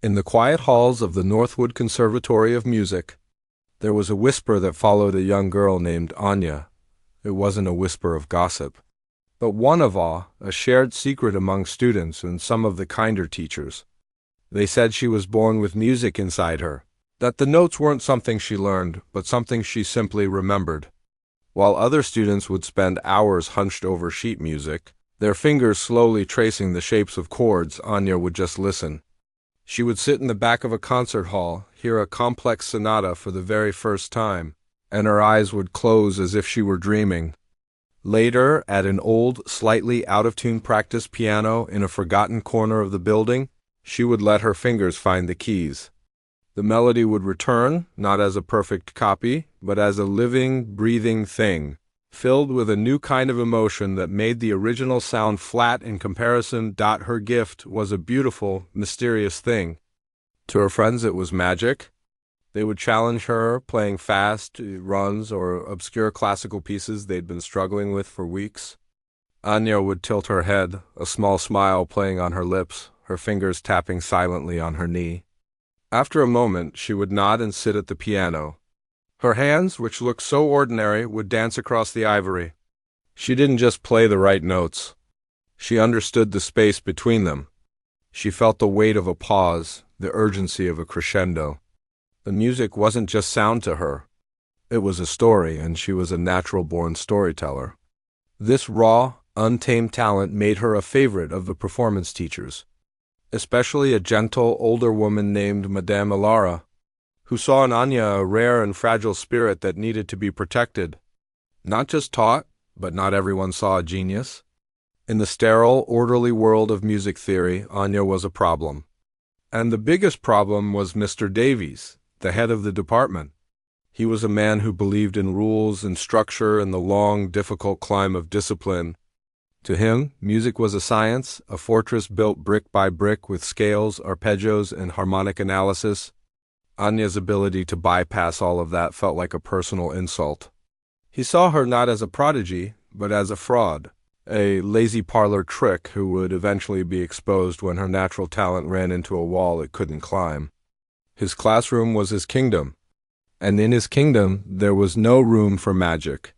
In the quiet halls of the Northwood Conservatory of Music, there was a whisper that followed a young girl named Anya. It wasn't a whisper of gossip, but one of awe, a shared secret among students and some of the kinder teachers. They said she was born with music inside her, that the notes weren't something she learned, but something she simply remembered. While other students would spend hours hunched over sheet music, their fingers slowly tracing the shapes of chords, Anya would just listen. She would sit in the back of a concert hall, hear a complex sonata for the very first time, and her eyes would close as if she were dreaming. Later, at an old, slightly out-of-tune practice piano in a forgotten corner of the building, she would let her fingers find the keys. The melody would return, not as a perfect copy, but as a living, breathing thing, filled with a new kind of emotion that made the original sound flat in comparison. Her gift was a beautiful, mysterious thing. To her friends it was magic. They would challenge her, playing fast runs or obscure classical pieces they'd been struggling with for weeks. Anya would tilt her head, a small smile playing on her lips, her fingers tapping silently on her knee. After a moment, she would nod and sit at the piano. Her hands, which looked so ordinary, would dance across the ivory. She didn't just play the right notes. She understood the space between them. She felt the weight of a pause, the urgency of a crescendo. The music wasn't just sound to her. It was a story, and she was a natural-born storyteller. This raw, untamed talent made her a favorite of the performance teachers, especially a gentle, older woman named Madame Alara, who saw in Anya a rare and fragile spirit that needed to be protected. Not just taught, but not everyone saw a genius. In the sterile, orderly world of music theory, Anya was a problem. And the biggest problem was Mr. Davies, the head of the department. He was a man who believed in rules and structure and the long, difficult climb of discipline. To him, music was a science, a fortress built brick by brick with scales, arpeggios, and harmonic analysis. Anya's ability to bypass all of that felt like a personal insult. He saw her not as a prodigy, but as a fraud, a lazy parlor trick who would eventually be exposed when her natural talent ran into a wall it couldn't climb. His classroom was his kingdom, and in his kingdom there was no room for magic.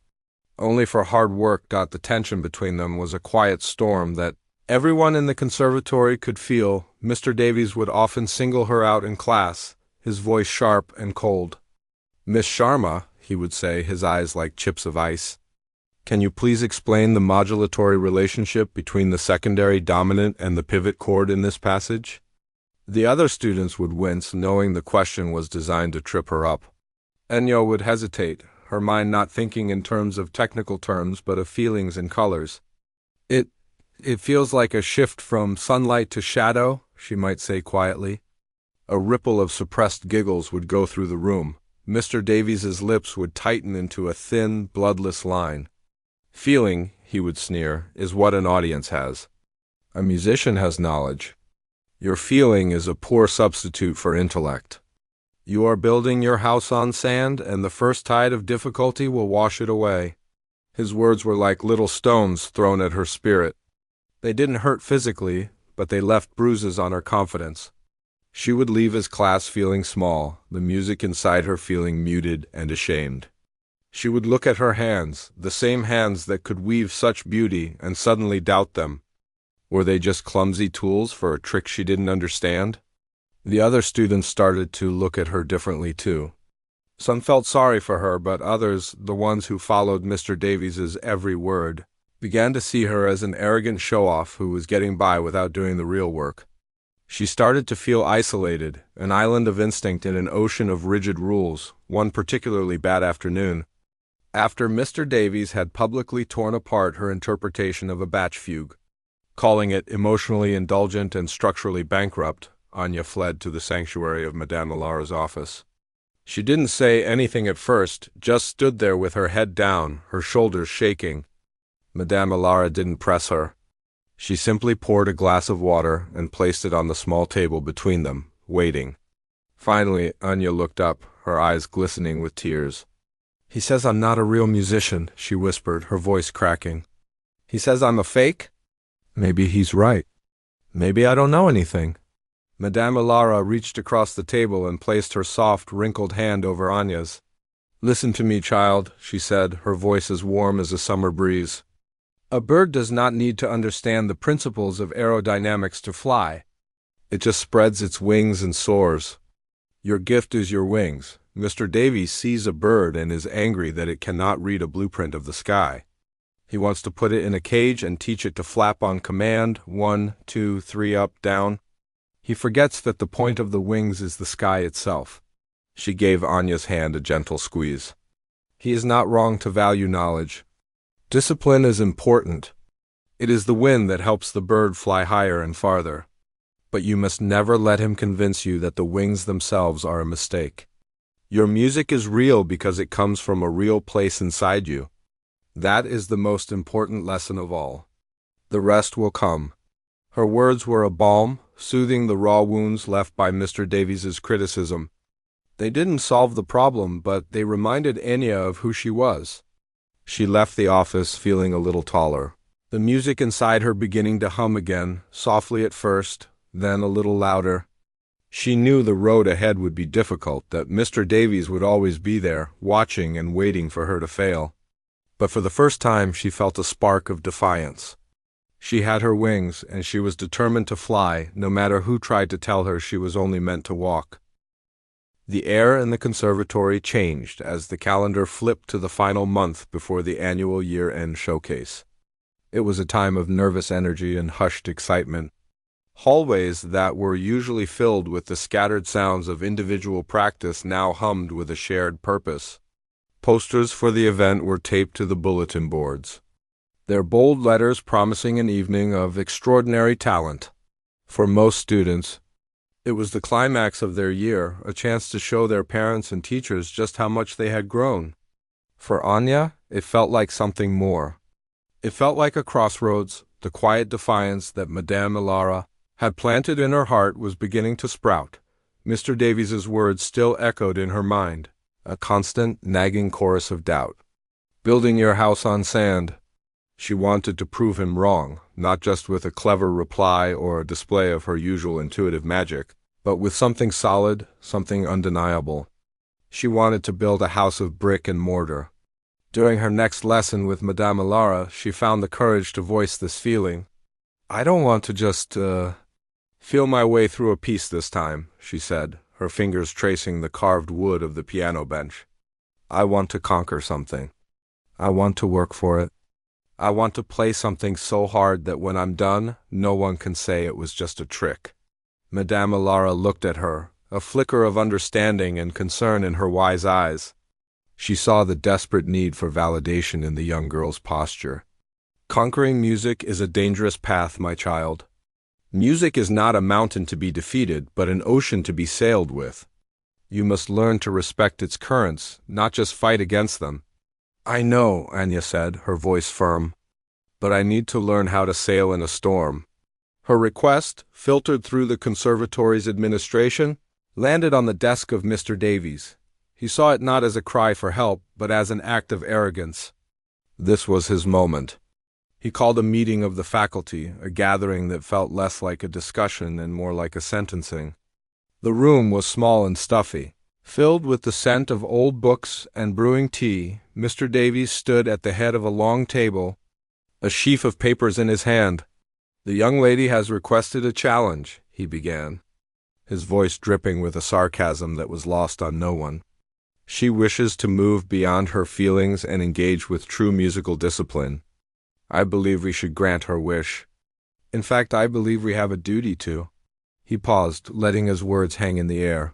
Only for hard work. The tension between them was a quiet storm that everyone in the conservatory could feel. Mr. Davies would often single her out in class, his voice sharp and cold. "Miss Sharma," he would say, his eyes like chips of ice, "can you please explain the modulatory relationship between the secondary dominant and the pivot chord in this passage?" The other students would wince, knowing the question was designed to trip her up. Anya would hesitate, her mind not thinking in terms of technical terms, but of feelings and colors. It feels like a shift from sunlight to shadow," she might say quietly. A ripple of suppressed giggles would go through the room. Mr. Davies's lips would tighten into a thin, bloodless line. "Feeling," he would sneer, "is what an audience has. A musician has knowledge. Your feeling is a poor substitute for intellect. You are building your house on sand, and the first tide of difficulty will wash it away." His words were like little stones thrown at her spirit. They didn't hurt physically, but they left bruises on her confidence. She would leave his class feeling small, the music inside her feeling muted and ashamed. She would look at her hands, the same hands that could weave such beauty, and suddenly doubt them. Were they just clumsy tools for a trick she didn't understand? The other students started to look at her differently too. Some felt sorry for her, but others, the ones who followed Mr. Davies's every word, began to see her as an arrogant show-off who was getting by without doing the real work. She started to feel isolated, an island of instinct in an ocean of rigid rules. One particularly bad afternoon, after Mr. Davies had publicly torn apart her interpretation of a Bach fugue, calling it emotionally indulgent and structurally bankrupt, Anya fled to the sanctuary of Madame Alara's office. She didn't say anything at first, just stood there with her head down, her shoulders shaking. Madame Alara didn't press her. She simply poured a glass of water and placed it on the small table between them, waiting. Finally, Anya looked up, her eyes glistening with tears. "He says I'm not a real musician," she whispered, her voice cracking. "He says I'm a fake? Maybe he's right. Maybe I don't know anything." Madame Ilara reached across the table and placed her soft, wrinkled hand over Anya's. "Listen to me, child," she said, her voice as warm as a summer breeze. "A bird does not need to understand the principles of aerodynamics to fly. It just spreads its wings and soars. Your gift is your wings. Mr. Davies sees a bird and is angry that it cannot read a blueprint of the sky. He wants to put it in a cage and teach it to flap on command, 1, 2, 3, up, down. He forgets that the point of the wings is the sky itself." She gave Anya's hand a gentle squeeze. "He is not wrong to value knowledge. Discipline is important. It is the wind that helps the bird fly higher and farther. But you must never let him convince you that the wings themselves are a mistake. Your music is real because it comes from a real place inside you. That is the most important lesson of all. The rest will come." Her words were a balm, soothing the raw wounds left by Mr. Davies's criticism. They didn't solve the problem, but they reminded Anya of who she was. She left the office feeling a little taller, the music inside her beginning to hum again, softly at first, then a little louder. She knew the road ahead would be difficult, that Mr. Davies would always be there, watching and waiting for her to fail. But for the first time she felt a spark of defiance. She had her wings, and she was determined to fly, no matter who tried to tell her she was only meant to walk. The air in the conservatory changed as the calendar flipped to the final month before the annual year-end showcase. It was a time of nervous energy and hushed excitement. Hallways that were usually filled with the scattered sounds of individual practice now hummed with a shared purpose. Posters for the event were taped to the bulletin boards, their bold letters promising an evening of extraordinary talent. For most students, it was the climax of their year, a chance to show their parents and teachers just how much they had grown. For Anya, it felt like something more. It felt like a crossroads. The quiet defiance that Madame Ilara had planted in her heart was beginning to sprout. Mr. Davies's words still echoed in her mind, a constant, nagging chorus of doubt. Building your house on sand. She wanted to prove him wrong, not just with a clever reply or a display of her usual intuitive magic, but with something solid, something undeniable. She wanted to build a house of brick and mortar. During her next lesson with Madame Ilara, she found the courage to voice this feeling. "I don't want to just, feel my way through a piece this time," she said, her fingers tracing the carved wood of the piano bench. "I want to conquer something. I want to work for it. I want to play something so hard that when I'm done, no one can say it was just a trick." Madame Ilara looked at her, a flicker of understanding and concern in her wise eyes. She saw the desperate need for validation in the young girl's posture. "Conquering music is a dangerous path, my child. Music is not a mountain to be defeated, but an ocean to be sailed with. You must learn to respect its currents, not just fight against them." "I know," Anya said, her voice firm. "But I need to learn how to sail in a storm." Her request, filtered through the conservatory's administration, landed on the desk of Mr. Davies. He saw it not as a cry for help, but as an act of arrogance. This was his moment. He called a meeting of the faculty, a gathering that felt less like a discussion and more like a sentencing. The room was small and stuffy. Filled with the scent of old books and brewing tea, Mr. Davies stood at the head of a long table, a sheaf of papers in his hand. "The young lady has requested a challenge," he began, his voice dripping with a sarcasm that was lost on no one. "She wishes to move beyond her feelings and engage with true musical discipline. I believe we should grant her wish. In fact, I believe we have a duty to." He paused, letting his words hang in the air.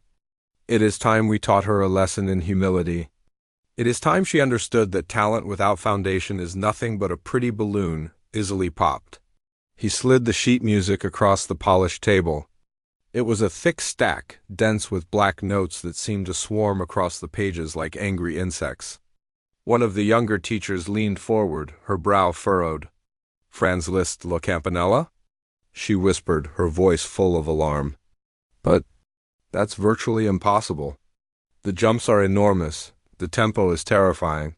"It is time we taught her a lesson in humility. It is time she understood that talent without foundation is nothing but a pretty balloon, easily popped." He slid the sheet music across the polished table. It was a thick stack, dense with black notes that seemed to swarm across the pages like angry insects. One of the younger teachers leaned forward, her brow furrowed. "Franz Liszt La Campanella?" she whispered, her voice full of alarm. "But that's virtually impossible. The jumps are enormous. The tempo is terrifying.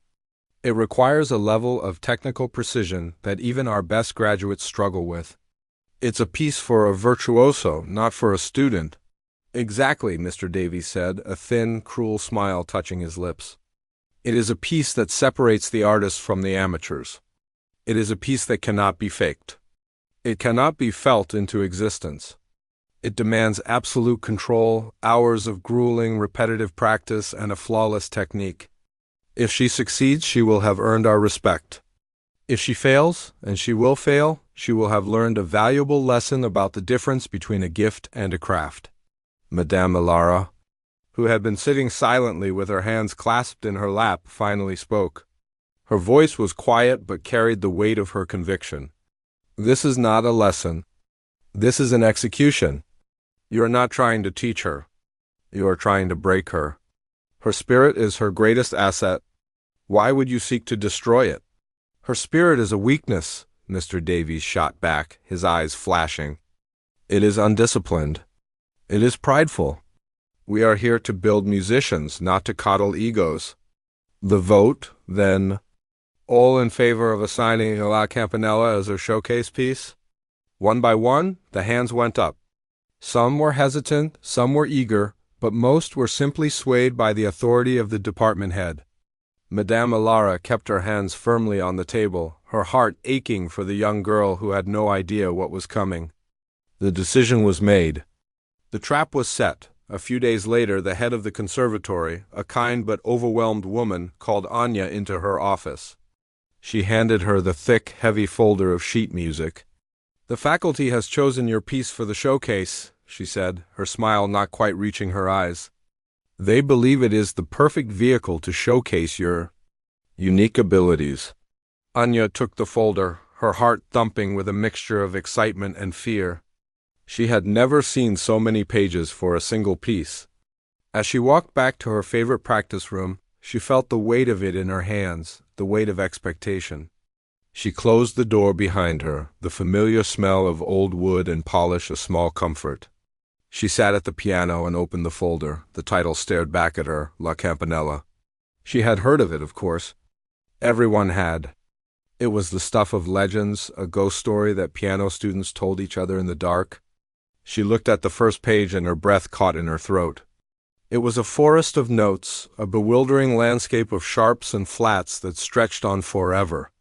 It requires a level of technical precision that even our best graduates struggle with. It's a piece for a virtuoso, not for a student. Exactly, Mr. Davies said, a thin, cruel smile touching his lips. It is a piece that separates the artists from the amateurs. It is a piece that cannot be faked. It cannot be felt into existence. It demands absolute control, hours of grueling, repetitive practice, and a flawless technique. If she succeeds, she will have earned our respect. If she fails, and she will fail, she will have learned a valuable lesson about the difference between a gift and a craft. Madame Elara, who had been sitting silently with her hands clasped in her lap, finally spoke. Her voice was quiet but carried the weight of her conviction. This is not a lesson. This is an execution. You are not trying to teach her. You are trying to break her. Her spirit is her greatest asset. Why would you seek to destroy it? Her spirit is a weakness, Mr. Davies shot back, his eyes flashing. It is undisciplined. It is prideful. We are here to build musicians, not to coddle egos. The vote, then, all in favor of assigning La Campanella as a showcase piece? One by one, the hands went up. Some were hesitant, some were eager, but most were simply swayed by the authority of the department head. Madame Elara kept her hands firmly on the table, her heart aching for the young girl who had no idea what was coming. The decision was made. The trap was set. A few days later, the head of the conservatory, a kind but overwhelmed woman, called Anya into her office. She handed her the thick, heavy folder of sheet music. The faculty has chosen your piece for the showcase, she said, her smile not quite reaching her eyes. They believe it is the perfect vehicle to showcase your unique abilities. Anya took the folder, her heart thumping with a mixture of excitement and fear. She had never seen so many pages for a single piece. As she walked back to her favorite practice room, she felt the weight of it in her hands, the weight of expectation. She closed the door behind her, the familiar smell of old wood and polish a small comfort. She sat at the piano and opened the folder. The title stared back at her, La Campanella. She had heard of it, of course. Everyone had. It was the stuff of legends, a ghost story that piano students told each other in the dark. She looked at the first page and her breath caught in her throat. It was a forest of notes, a bewildering landscape of sharps and flats that stretched on forever.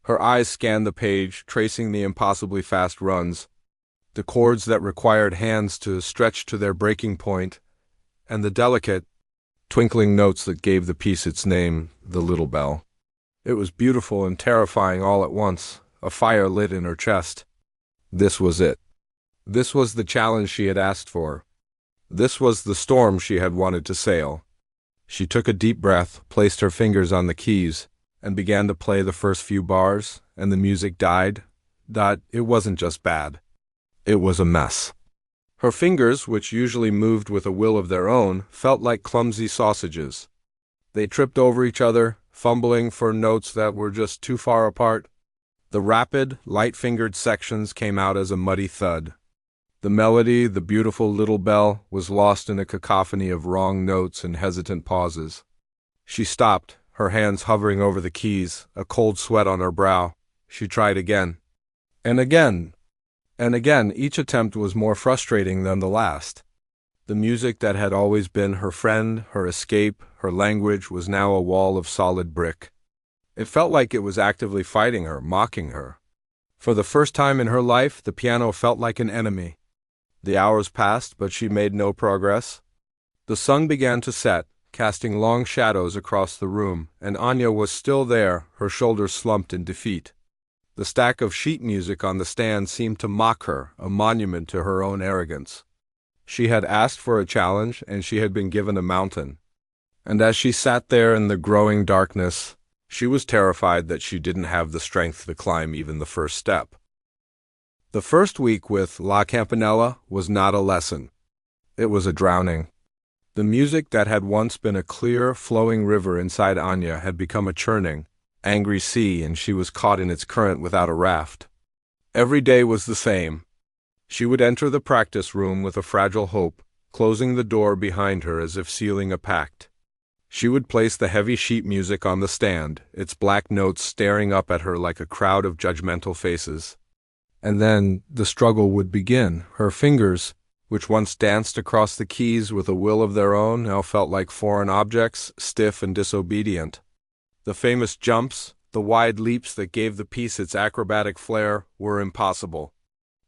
Her eyes scanned the page, tracing the impossibly fast runs, the chords that required hands to stretch to their breaking point, and the delicate, twinkling notes that gave the piece its name, the Little Bell. It was beautiful and terrifying all at once. A fire lit in her chest. This was it. This was the challenge she had asked for. This was the storm she had wanted to sail. She took a deep breath, placed her fingers on the keys, and began to play the first few bars, and the music died. It wasn't just bad. It was a mess. Her fingers, which usually moved with a will of their own, felt like clumsy sausages. They tripped over each other, fumbling for notes that were just too far apart. The rapid, light-fingered sections came out as a muddy thud. The melody, the beautiful Little Bell, was lost in a cacophony of wrong notes and hesitant pauses. She stopped, her hands hovering over the keys, a cold sweat on her brow. She tried again. And again. And again, each attempt was more frustrating than the last. The music that had always been her friend, her escape, her language, was now a wall of solid brick. It felt like it was actively fighting her, mocking her. For the first time in her life, the piano felt like an enemy. The hours passed, but she made no progress. The sun began to set, casting long shadows across the room, and Anya was still there, her shoulders slumped in defeat. The stack of sheet music on the stand seemed to mock her, a monument to her own arrogance. She had asked for a challenge, and she had been given a mountain. And as she sat there in the growing darkness, she was terrified that she didn't have the strength to climb even the first step. The first week with La Campanella was not a lesson. It was a drowning. The music that had once been a clear, flowing river inside Anya had become a churning, angry sea, and she was caught in its current without a raft. Every day was the same. She would enter the practice room with a fragile hope, closing the door behind her as if sealing a pact. She would place the heavy sheet music on the stand, its black notes staring up at her like a crowd of judgmental faces. And then the struggle would begin. Her fingers, which once danced across the keys with a will of their own, now felt like foreign objects, stiff and disobedient. The famous jumps, the wide leaps that gave the piece its acrobatic flair, were impossible.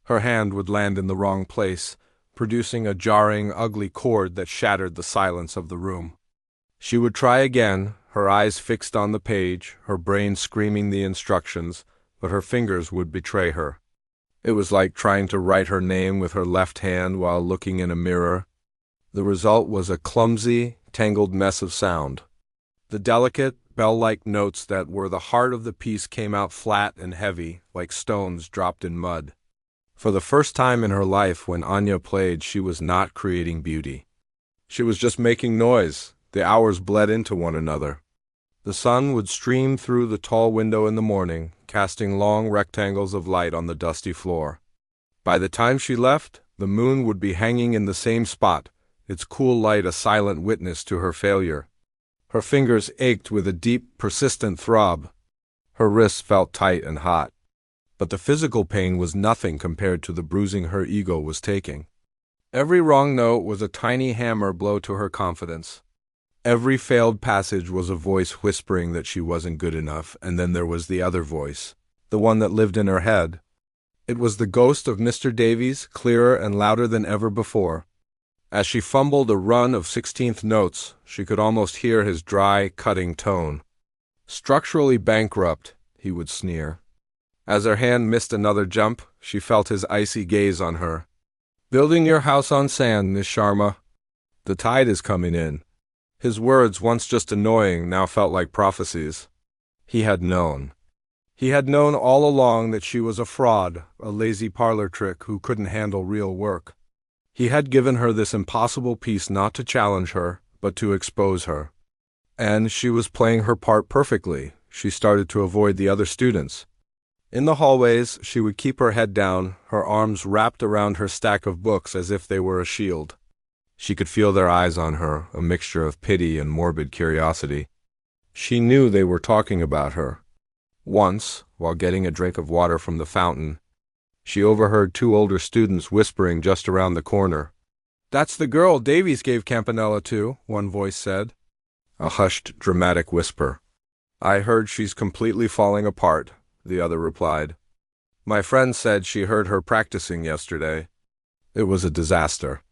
Her hand would land in the wrong place, producing a jarring, ugly chord that shattered the silence of the room. She would try again, her eyes fixed on the page, her brain screaming the instructions, but her fingers would betray her. It was like trying to write her name with her left hand while looking in a mirror. The result was a clumsy, tangled mess of sound. The delicate, bell-like notes that were the heart of the piece came out flat and heavy, like stones dropped in mud. For the first time in her life, when Anya played, she was not creating beauty. She was just making noise. The hours bled into one another. The sun would stream through the tall window in the morning, casting long rectangles of light on the dusty floor. By the time she left, the moon would be hanging in the same spot, its cool light a silent witness to her failure. Her fingers ached with a deep, persistent throb. Her wrists felt tight and hot. But the physical pain was nothing compared to the bruising her ego was taking. Every wrong note was a tiny hammer blow to her confidence. Every failed passage was a voice whispering that she wasn't good enough, and then there was the other voice, the one that lived in her head. It was the ghost of Mr. Davies, clearer and louder than ever before. As she fumbled a run of 16th notes, she could almost hear his dry, cutting tone. "Structurally bankrupt," he would sneer. As her hand missed another jump, she felt his icy gaze on her. "Building your house on sand, Miss Sharma. The tide is coming in." His words, once just annoying, now felt like prophecies. He had known. He had known all along that she was a fraud, a lazy parlor trick who couldn't handle real work. He had given her this impossible piece not to challenge her, but to expose her. And she was playing her part perfectly. She started to avoid the other students. In the hallways, she would keep her head down, her arms wrapped around her stack of books as if they were a shield. She could feel their eyes on her, a mixture of pity and morbid curiosity. She knew they were talking about her. Once, while getting a drink of water from the fountain, she overheard two older students whispering just around the corner. "That's the girl Davies gave Campanella to," one voice said. A hushed, dramatic whisper. "I heard she's completely falling apart," the other replied. "My friend said she heard her practicing yesterday. It was a disaster.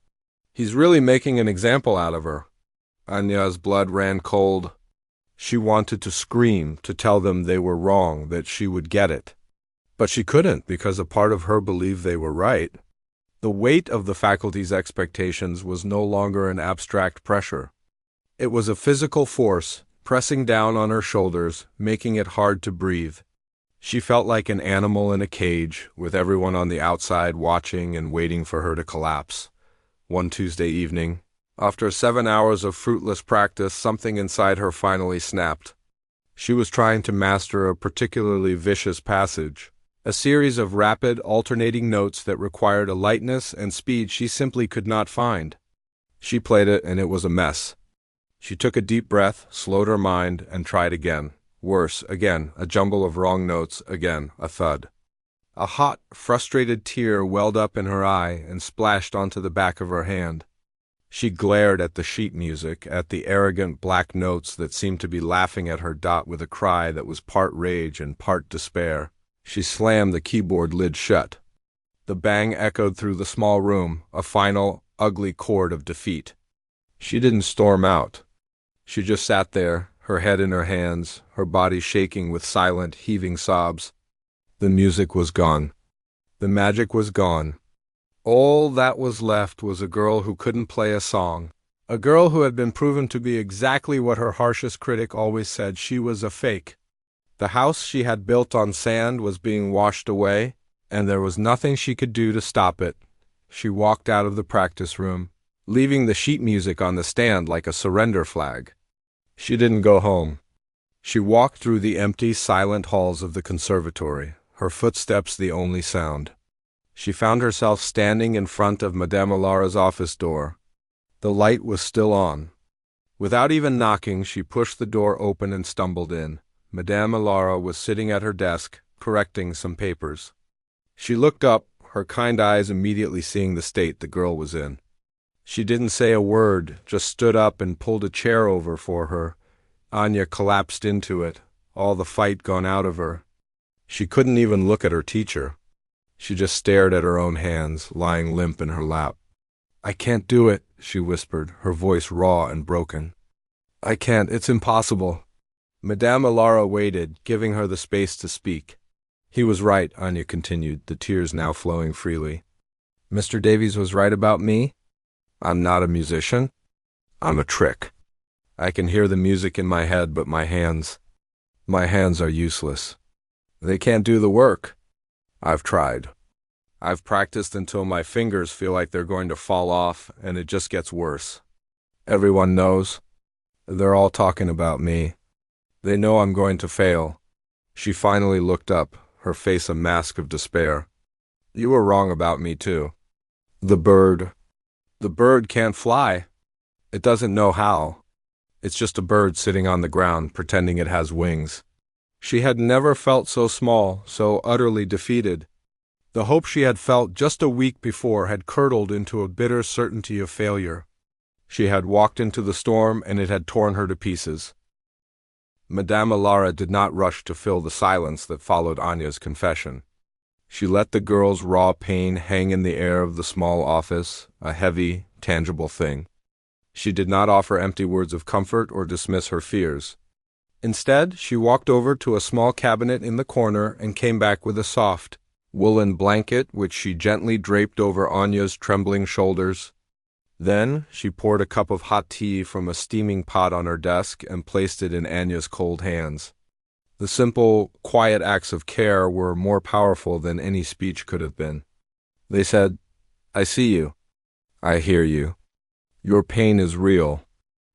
He's really making an example out of her." Anya's blood ran cold. She wanted to scream, to tell them they were wrong, that she would get it. But she couldn't, because a part of her believed they were right. The weight of the faculty's expectations was no longer an abstract pressure. It was a physical force, pressing down on her shoulders, making it hard to breathe. She felt like an animal in a cage, with everyone on the outside watching and waiting for her to collapse. One Tuesday evening, after 7 hours of fruitless practice, something inside her finally snapped. She was trying to master a particularly vicious passage, a series of rapid, alternating notes that required a lightness and speed she simply could not find. She played it, and it was a mess. She took a deep breath, slowed her mind, and tried again. Worse, again, a jumble of wrong notes, again, a thud. A hot, frustrated tear welled up in her eye and splashed onto the back of her hand. She glared at the sheet music, at the arrogant black notes that seemed to be laughing at her dot with a cry that was part rage and part despair. She slammed the keyboard lid shut. The bang echoed through the small room, a final, ugly chord of defeat. She didn't storm out. She just sat there, her head in her hands, her body shaking with silent, heaving sobs. The music was gone. The magic was gone. All that was left was a girl who couldn't play a song. A girl who had been proven to be exactly what her harshest critic always said: she was a fake. The house she had built on sand was being washed away, and there was nothing she could do to stop it. She walked out of the practice room, leaving the sheet music on the stand like a surrender flag. She didn't go home. She walked through the empty, silent halls of the conservatory, her footsteps the only sound. She found herself standing in front of Madame Alara's office door. The light was still on. Without even knocking, she pushed the door open and stumbled in. Madame Alara was sitting at her desk, correcting some papers. She looked up, her kind eyes immediately seeing the state the girl was in. She didn't say a word, just stood up and pulled a chair over for her. Anya collapsed into it, all the fight gone out of her. She couldn't even look at her teacher. She just stared at her own hands, lying limp in her lap. "I can't do it," she whispered, her voice raw and broken. "I can't, it's impossible." Madame Alara waited, giving her the space to speak. "He was right," Anya continued, the tears now flowing freely. "Mr. Davies was right about me. I'm not a musician. I'm a trick. I can hear the music in my head, but my hands are useless. They can't do the work. I've tried. I've practiced until my fingers feel like they're going to fall off, and it just gets worse. Everyone knows. They're all talking about me. They know I'm going to fail." She finally looked up, her face a mask of despair. "You were wrong about me, too. The bird can't fly. It doesn't know how. It's just a bird sitting on the ground, pretending it has wings." She had never felt so small, so utterly defeated. The hope she had felt just a week before had curdled into a bitter certainty of failure. She had walked into the storm, and it had torn her to pieces. Madame Alara did not rush to fill the silence that followed Anya's confession. She let the girl's raw pain hang in the air of the small office, a heavy, tangible thing. She did not offer empty words of comfort or dismiss her fears. Instead, she walked over to a small cabinet in the corner and came back with a soft, woolen blanket which she gently draped over Anya's trembling shoulders. Then she poured a cup of hot tea from a steaming pot on her desk and placed it in Anya's cold hands. The simple, quiet acts of care were more powerful than any speech could have been. They said, "I see you. I hear you. Your pain is real."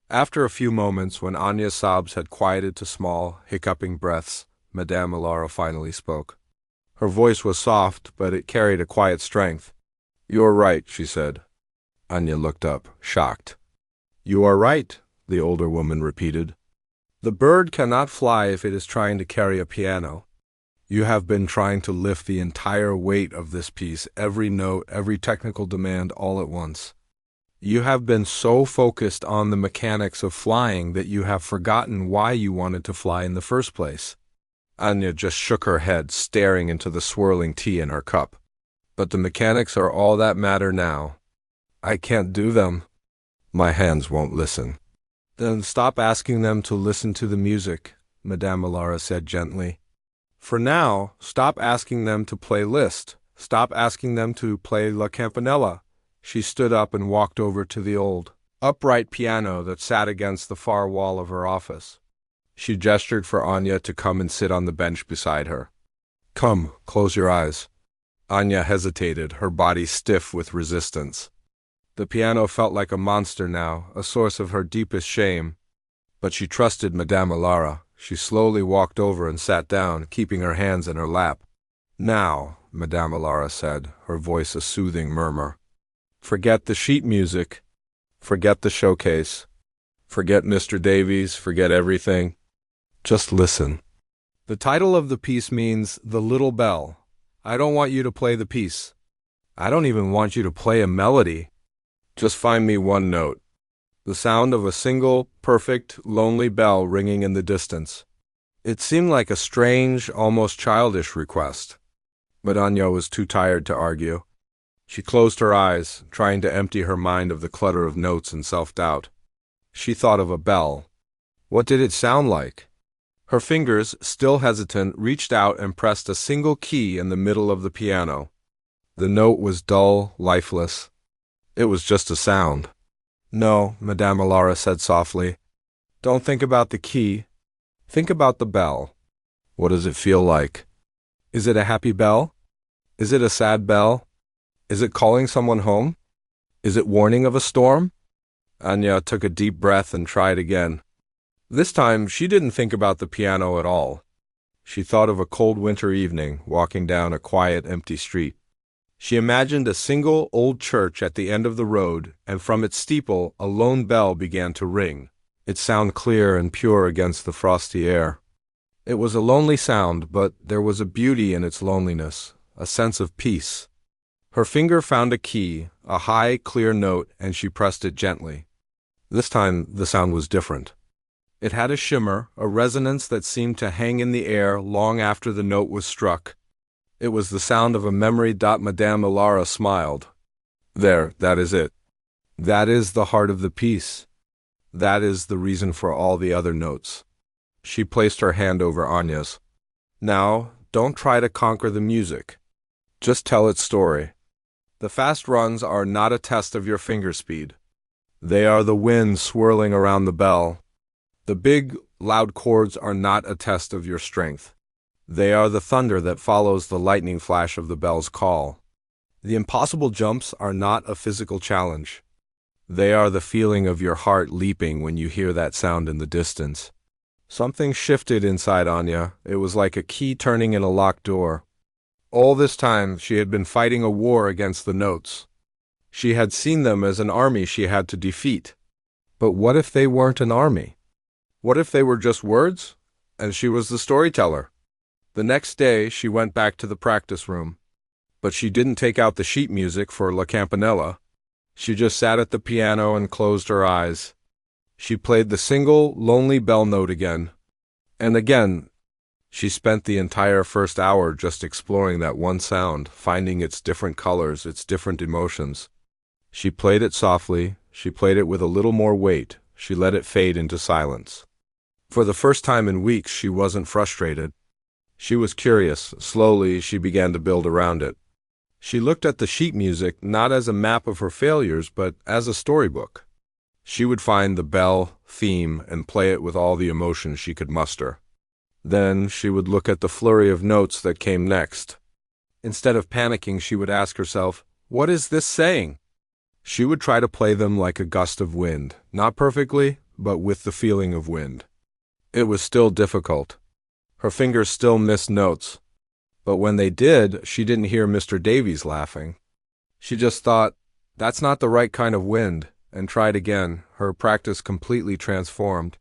After a few moments, when Anya's sobs had quieted to small, hiccuping breaths, Madame Alara finally spoke. Her voice was soft, but it carried a quiet strength. "You're right," she said. Anya looked up, shocked. "You are right," the older woman repeated. "The bird cannot fly if it is trying to carry a piano. You have been trying to lift the entire weight of this piece, every note, every technical demand, all at once. You have been so focused on the mechanics of flying that you have forgotten why you wanted to fly in the first place." Anya just shook her head, staring into the swirling tea in her cup. "But the mechanics are all that matter now. I can't do them. My hands won't listen." "Then stop asking them to listen to the music," Madame Alara said gently. "For now, stop asking them to play Liszt. Stop asking them to play La Campanella." She stood up and walked over to the old, upright piano that sat against the far wall of her office. She gestured for Anya to come and sit on the bench beside her. "Come, close your eyes." Anya hesitated, her body stiff with resistance. The piano felt like a monster now, a source of her deepest shame. But she trusted Madame Alara. She slowly walked over and sat down, keeping her hands in her lap. "Now," Madame Alara said, her voice a soothing murmur, "forget the sheet music. Forget the showcase. Forget Mr. Davies. Forget everything. Just listen. The title of the piece means The Little Bell. I don't want you to play the piece. I don't even want you to play a melody. Just find me one note. The sound of a single, perfect, lonely bell ringing in the distance." It seemed like a strange, almost childish request. But Anya was too tired to argue. She closed her eyes, trying to empty her mind of the clutter of notes and self-doubt. She thought of a bell. What did it sound like? Her fingers, still hesitant, reached out and pressed a single key in the middle of the piano. The note was dull, lifeless. It was just a sound. "No," Madame Alara said softly. "Don't think about the key. Think about the bell. What does it feel like? Is it a happy bell? Is it a sad bell? Is it calling someone home? Is it warning of a storm?" Anya took a deep breath and tried again. This time, she didn't think about the piano at all. She thought of a cold winter evening, walking down a quiet, empty street. She imagined a single old church at the end of the road, and from its steeple a lone bell began to ring, its sound clear and pure against the frosty air. It was a lonely sound, but there was a beauty in its loneliness, a sense of peace. Her finger found a key, a high, clear note, and she pressed it gently. This time, the sound was different. It had a shimmer, a resonance that seemed to hang in the air long after the note was struck. It was the sound of a memory. Madame Ilara smiled. There, that is it. That is the heart of the piece. That is the reason for all the other notes. She placed her hand over Anya's. Now, don't try to conquer the music. Just tell its story. The fast runs are not a test of your finger speed. They are the wind swirling around the bell. The big, loud chords are not a test of your strength. They are the thunder that follows the lightning flash of the bell's call. The impossible jumps are not a physical challenge. They are the feeling of your heart leaping when you hear that sound in the distance. Something shifted inside Anya. It was like a key turning in a locked door. All this time, she had been fighting a war against the notes. She had seen them as an army she had to defeat. But what if they weren't an army? What if they were just words, and she was the storyteller? The next day, she went back to the practice room. But she didn't take out the sheet music for La Campanella. She just sat at the piano and closed her eyes. She played the single, lonely bell note again. And again. She spent the entire first hour just exploring that one sound, finding its different colors, its different emotions. She played it softly, she played it with a little more weight, she let it fade into silence. For the first time in weeks, she wasn't frustrated. She was curious. Slowly, she began to build around it. She looked at the sheet music not as a map of her failures, but as a storybook. She would find the bell theme and play it with all the emotion she could muster. Then she would look at the flurry of notes that came next. Instead of panicking, she would ask herself, "What is this saying?" She would try to play them like a gust of wind, not perfectly, but with the feeling of wind. It was still difficult. Her fingers still missed notes. But when they did, she didn't hear Mr. Davies laughing. She just thought, "That's not the right kind of wind," and tried again, her practice completely transformed.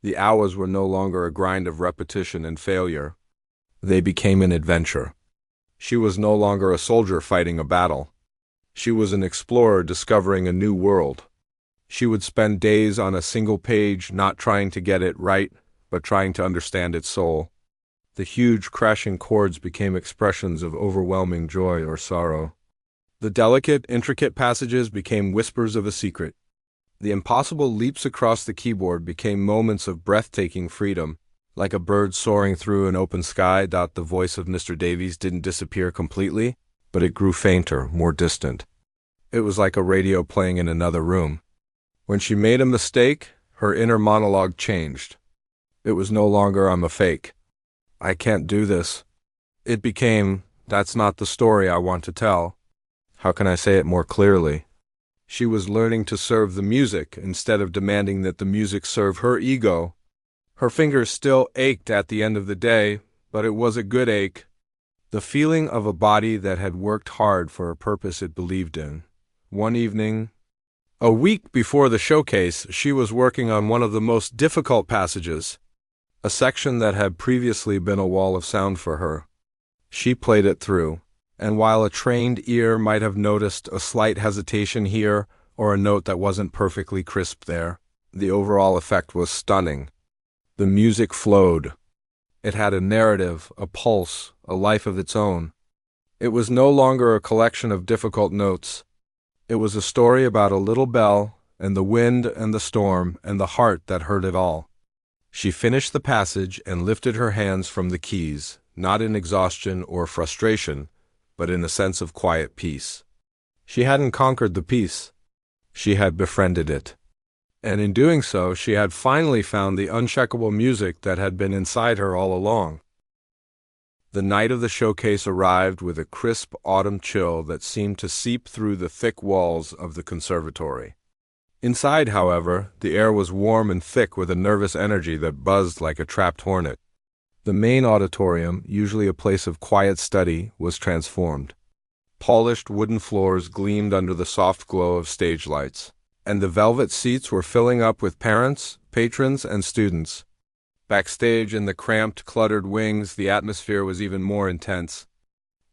The hours were no longer a grind of repetition and failure. They became an adventure. She was no longer a soldier fighting a battle. She was an explorer discovering a new world. She would spend days on a single page, not trying to get it right, but trying to understand its soul. The huge crashing chords became expressions of overwhelming joy or sorrow. The delicate, intricate passages became whispers of a secret. The impossible leaps across the keyboard became moments of breathtaking freedom, like a bird soaring through an open sky. The voice of Mr. Davies didn't disappear completely, but it grew fainter, more distant. It was like a radio playing in another room. When she made a mistake, her inner monologue changed. It was no longer, "I'm a fake. I can't do this." It became, "That's not the story I want to tell. How can I say it more clearly?" She was learning to serve the music instead of demanding that the music serve her ego. Her fingers still ached at the end of the day, but it was a good ache. The feeling of a body that had worked hard for a purpose it believed in. One evening, a week before the showcase, she was working on one of the most difficult passages, a section that had previously been a wall of sound for her. She played it through. And while a trained ear might have noticed a slight hesitation here or a note that wasn't perfectly crisp there, the overall effect was stunning. The music flowed. It had a narrative, a pulse, a life of its own. It was no longer a collection of difficult notes. It was a story about a little bell and the wind and the storm and the heart that heard it all. She finished the passage and lifted her hands from the keys, not in exhaustion or frustration, but in a sense of quiet peace. She hadn't conquered the piece. She had befriended it. And in doing so, she had finally found the uncheckable music that had been inside her all along. The night of the showcase arrived with a crisp autumn chill that seemed to seep through the thick walls of the conservatory. Inside, however, the air was warm and thick with a nervous energy that buzzed like a trapped hornet. The main auditorium, usually a place of quiet study, was transformed. Polished wooden floors gleamed under the soft glow of stage lights, and the velvet seats were filling up with parents, patrons, and students. Backstage in the cramped, cluttered wings, the atmosphere was even more intense.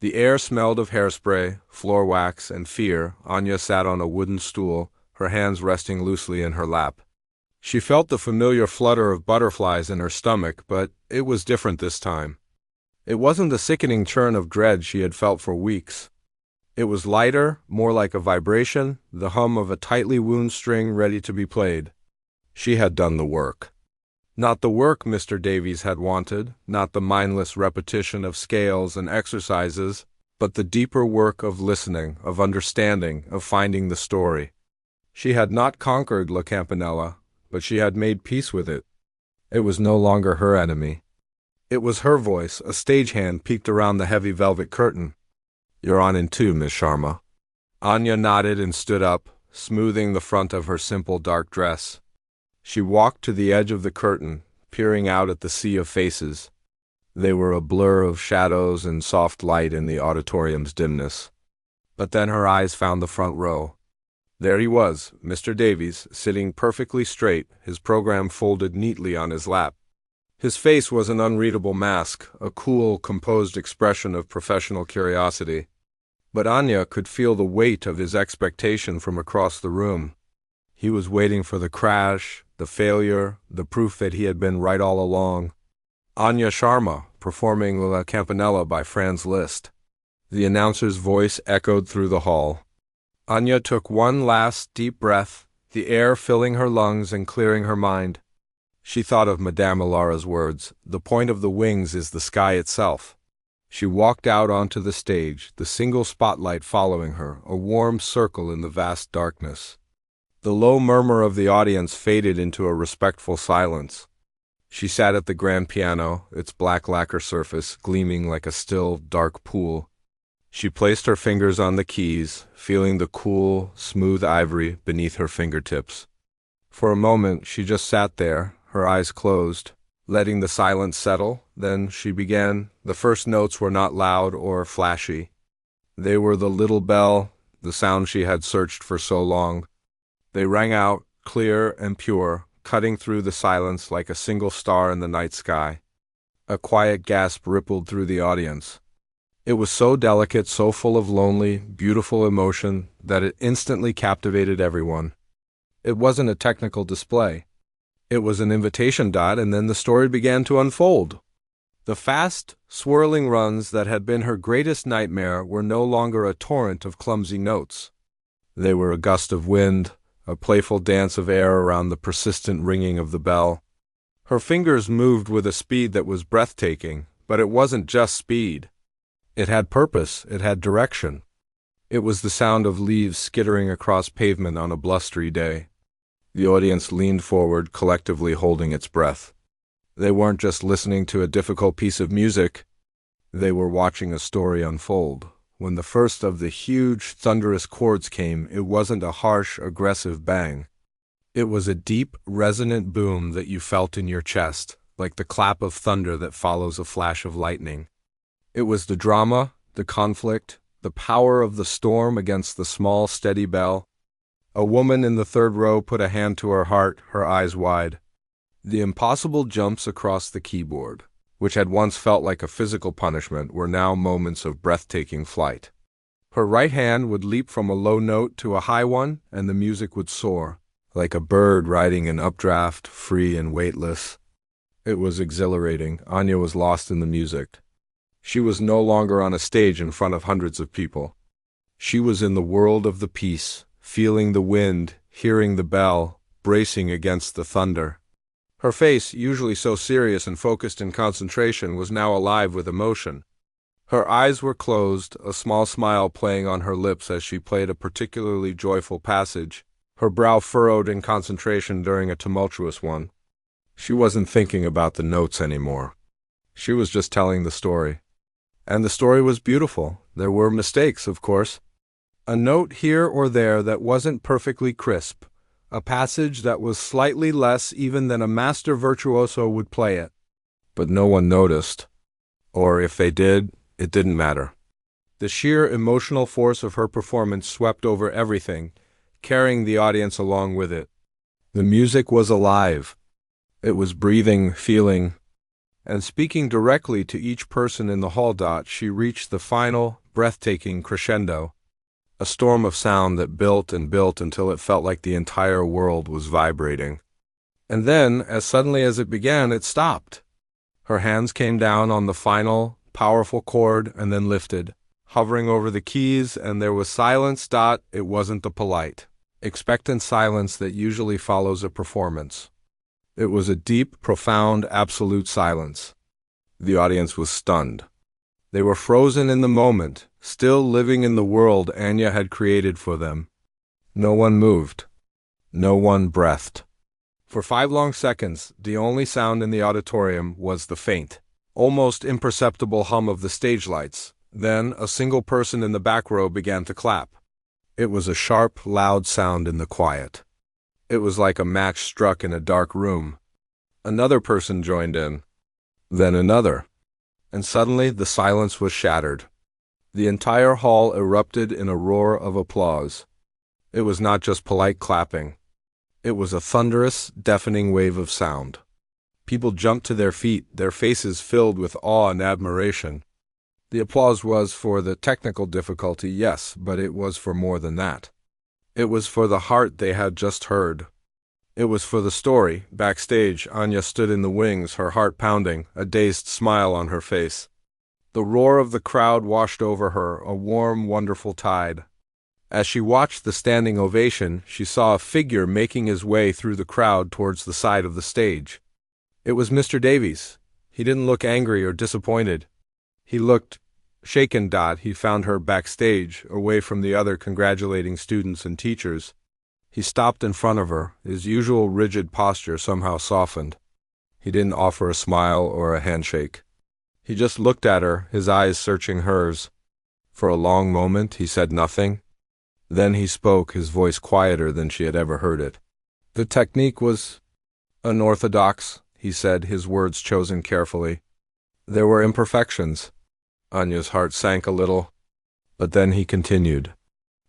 The air smelled of hairspray, floor wax, and fear. Anya sat on a wooden stool, her hands resting loosely in her lap. She felt the familiar flutter of butterflies in her stomach, but it was different this time. It wasn't the sickening churn of dread she had felt for weeks. It was lighter, more like a vibration, the hum of a tightly wound string ready to be played. She had done the work. Not the work Mr. Davies had wanted, not the mindless repetition of scales and exercises, but the deeper work of listening, of understanding, of finding the story. She had not conquered La Campanella, but she had made peace with it. It was no longer her enemy. It was her voice, a stagehand peeked around the heavy velvet curtain. "You're on in 2, Miss Sharma." Anya nodded and stood up, smoothing the front of her simple dark dress. She walked to the edge of the curtain, peering out at the sea of faces. They were a blur of shadows and soft light in the auditorium's dimness. But then her eyes found the front row. There he was, Mr. Davies, sitting perfectly straight, his program folded neatly on his lap. His face was an unreadable mask, a cool, composed expression of professional curiosity. But Anya could feel the weight of his expectation from across the room. He was waiting for the crash, the failure, the proof that he had been right all along. Anya Sharma, performing La Campanella by Franz Liszt. The announcer's voice echoed through the hall. Anya took one last deep breath, the air filling her lungs and clearing her mind. She thought of Madame Ilara's words, "The point of the wings is the sky itself." She walked out onto the stage, the single spotlight following her, a warm circle in the vast darkness. The low murmur of the audience faded into a respectful silence. She sat at the grand piano, its black lacquer surface gleaming like a still, dark pool. She placed her fingers on the keys, feeling the cool, smooth ivory beneath her fingertips. For a moment, she just sat there, her eyes closed, letting the silence settle. Then she began. The first notes were not loud or flashy. They were the little bell, the sound she had searched for so long. They rang out, clear and pure, cutting through the silence like a single star in the night sky. A quiet gasp rippled through the audience. It was so delicate, so full of lonely, beautiful emotion, that it instantly captivated everyone. It wasn't a technical display. It was an invitation, and then the story began to unfold. The fast, swirling runs that had been her greatest nightmare were no longer a torrent of clumsy notes. They were a gust of wind, a playful dance of air around the persistent ringing of the bell. Her fingers moved with a speed that was breathtaking, but it wasn't just speed. It had purpose, it had direction. It was the sound of leaves skittering across pavement on a blustery day. The audience leaned forward, collectively holding its breath. They weren't just listening to a difficult piece of music. They were watching a story unfold. When the first of the huge, thunderous chords came, it wasn't a harsh, aggressive bang. It was a deep, resonant boom that you felt in your chest, like the clap of thunder that follows a flash of lightning. It was the drama, the conflict, the power of the storm against the small, steady bell. A woman in the third row put a hand to her heart, her eyes wide. The impossible jumps across the keyboard, which had once felt like a physical punishment, were now moments of breathtaking flight. Her right hand would leap from a low note to a high one, and the music would soar, like a bird riding an updraft, free and weightless. It was exhilarating. Anya was lost in the music. She was no longer on a stage in front of hundreds of people. She was in the world of the piece, feeling the wind, hearing the bell, bracing against the thunder. Her face, usually so serious and focused in concentration, was now alive with emotion. Her eyes were closed, a small smile playing on her lips as she played a particularly joyful passage, her brow furrowed in concentration during a tumultuous one. She wasn't thinking about the notes anymore. She was just telling the story. And the story was beautiful. There were mistakes, of course. A note here or there that wasn't perfectly crisp. A passage that was slightly less even than a master virtuoso would play it. But no one noticed. Or if they did, it didn't matter. The sheer emotional force of her performance swept over everything, carrying the audience along with it. The music was alive. It was breathing, feeling. and speaking directly to each person in the hall. She reached the final, breathtaking crescendo, a storm of sound that built and built until it felt like the entire world was vibrating. And then, as suddenly as it began, it stopped. Her hands came down on the final, powerful chord and then lifted, hovering over the keys, and there was silence. It wasn't the polite, expectant silence that usually follows a performance. It was a deep, profound, absolute silence. The audience was stunned. They were frozen in the moment, still living in the world Anya had created for them. No one moved. No one breathed. For 5 long seconds, the only sound in the auditorium was the faint, almost imperceptible hum of the stage lights. Then, a single person in the back row began to clap. It was a sharp, loud sound in the quiet. It was like a match struck in a dark room. Another person joined in. Then another. And suddenly the silence was shattered. The entire hall erupted in a roar of applause. It was not just polite clapping. It was a thunderous, deafening wave of sound. People jumped to their feet, their faces filled with awe and admiration. The applause was for the technical difficulty, yes, but it was for more than that. It was for the heart they had just heard. It was for the story. Backstage, Anya stood in the wings, her heart pounding, a dazed smile on her face. The roar of the crowd washed over her, a warm, wonderful tide. As she watched the standing ovation, she saw a figure making his way through the crowd towards the side of the stage. It was Mr. Davies. He didn't look angry or disappointed. He looked shaken. He found her backstage, away from the other congratulating students and teachers. He stopped in front of her, his usual rigid posture somehow softened. He didn't offer a smile or a handshake. He just looked at her, his eyes searching hers. For a long moment he said nothing. Then he spoke, his voice quieter than she had ever heard it. "The technique was unorthodox," he said, his words chosen carefully. "There were imperfections." Anya's heart sank a little. But then he continued.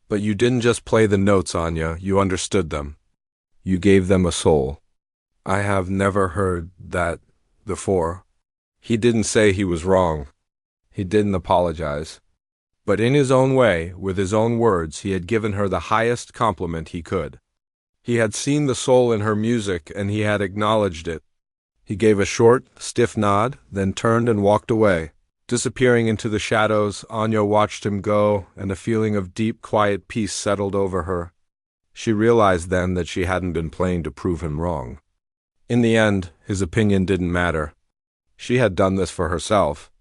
"But you didn't just play the notes, Anya, you understood them. You gave them a soul." "I have never heard that before." He didn't say he was wrong. He didn't apologize. But in his own way, with his own words, he had given her the highest compliment he could. He had seen the soul in her music, and he had acknowledged it. He gave a short, stiff nod, then turned and walked away. Disappearing into the shadows, Anya watched him go, and a feeling of deep, quiet peace settled over her. She realized then that she hadn't been playing to prove him wrong. In the end, his opinion didn't matter. She had done this for herself.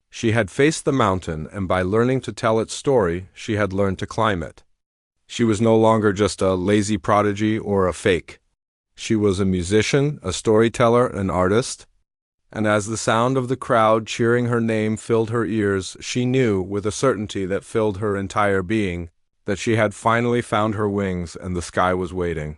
She had faced the mountain, and by learning to tell its story, she had learned to climb it. She was no longer just a lazy prodigy or a fake. She was a musician, a storyteller, an artist. And as the sound of the crowd cheering her name filled her ears, she knew, with a certainty that filled her entire being, that she had finally found her wings and the sky was waiting.